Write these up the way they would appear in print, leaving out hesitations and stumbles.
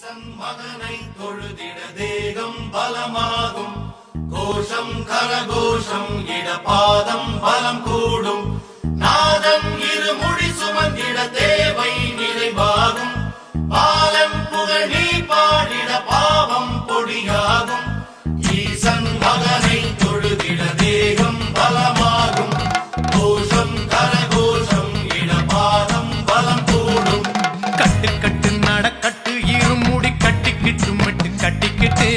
ஈசன் மகனை தொழுதிட தேகம் பலமாகும், கோஷம் கரகோஷம் இடபாதம் பலம் கூடும், நாதன் இருமுடி சுமந்திட தேவை நிறைவாகும், பாலன் புகழ் நீ பாடிட பாவம் பொடியாகும். ஈசன் மகனை தொழுதிட தேகம் பலமாகும், கோஷம் கரகோஷம் இடபாதம் பலம் கூடும். கட்டு கட்டு நடக்கட்டு இருமுடி கட்டிக்கிட்டு மட்டு கட்டிக்கிட்டு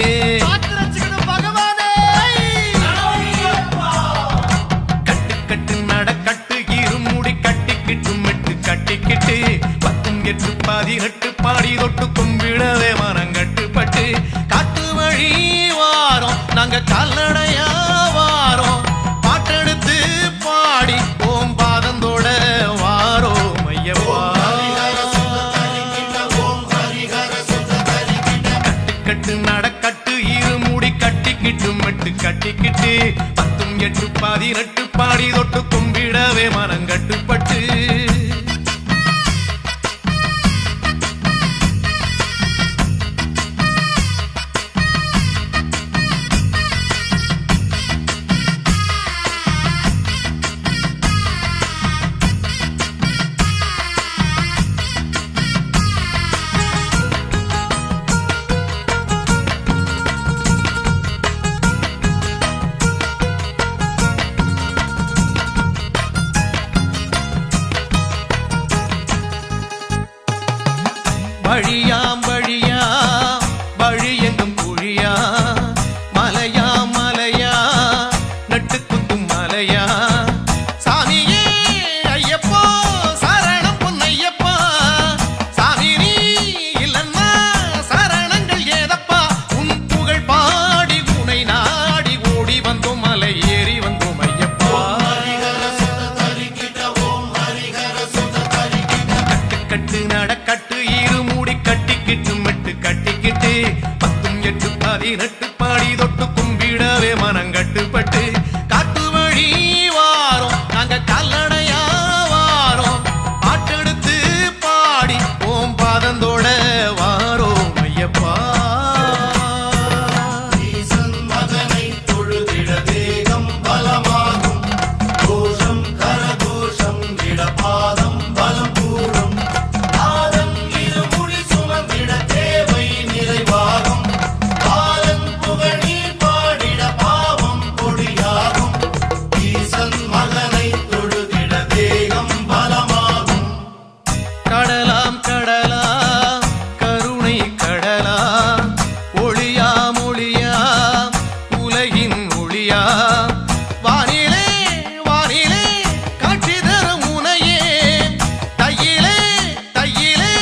கட்டு கட்டு நடக்கட்டு இருமுடி கட்டிக்கிட்டு மட்டு கட்டிக்கிட்டு 10 8 18 பாடி தொட்டு கும்பிடவே மனங்கட்டுப்பட்டு காட்டு வழி வாரோம் நாங்க கால்நடையா வாரோம், பாட்டெடுத்து பாடி ஓம் பாதந்தோட வாரோம் ஐயப்பா. கட்டு நடக்கட்டு இருமுடி கட்டிக்கிட்டு மட்டு கட்டிக்கிட்டு 10 8 18 பாடி தொட்டு கும்பிடவே மனங்கட்டுப்பட்டு வழியாம் வழியா வழி எங்கும் குழியா, மலையா மலையா நட்டு குத்தும் மலையா, சாமியே ஐயப்பா சரணம் பொன்னையப்பா, சாமி நீ இல்லன்னா சரணங்கள் ஏதப்பா, உன் புகழ் பாடி உனை நாடி ஓடி வந்தோம் மலை ஏறி வந்தோம் ஐயப்பா. கட்டு நடக்கட்டு இருமுடி கட்டிக்கிட்டு மட்டு கட்டிக்கிட்டு 10 8 18 பாடி தொட்டு கும்பிடவே மனங்கட்டுப்பட்டு காட்டு வழி வாரோம் நாங்க கால்நடையா வாரோம், பாட்டெடுத்து பாடி ஓம் பாதந்தோட வாரோம் ஐயப்பா. ஈசன் மகனை தொழுதிட தேகம் பலமாகும், கோஷம் கரகோஷம் இடபாதம் பலம் கூடும், நாதன் இருமுடி சுமந்திட தேவை நிறைவாகும், பாலன் புகழ் நீ பாடிட பாவம் பொடியாகும். ஈசன் மகனை தொழுதிட தேகம் பலமாகும். கடலாம் கடலா கருணை கடலா, ஒளியா மொழியா உலகின் ஒளியா, வானிலே வானிலே காட்சி தரும் உனையே, தையிலே தையிலே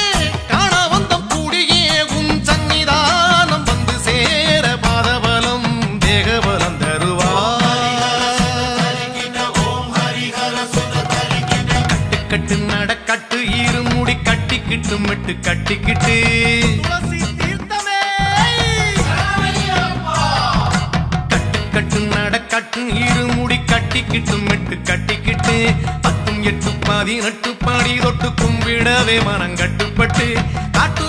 காண வந்தம் கூடியே, உன் சன்னிதானம் வந்து சேர பாதபலம் தேகபலம் தருவார். கட்டு நடக்கட்டு இருமுடி கட்டிக்கிட்டு மட்டு கட்டிக்கிட்டு கட்டு கட்டு நடக்கட்டு இருமுடி கட்டிக்கிட்டு மட்டு கட்டிக்கிட்டு 10 8 18 பாடி தொட்டு கும்பிடவே மனங்கட்டுப்பட்டு காட்டு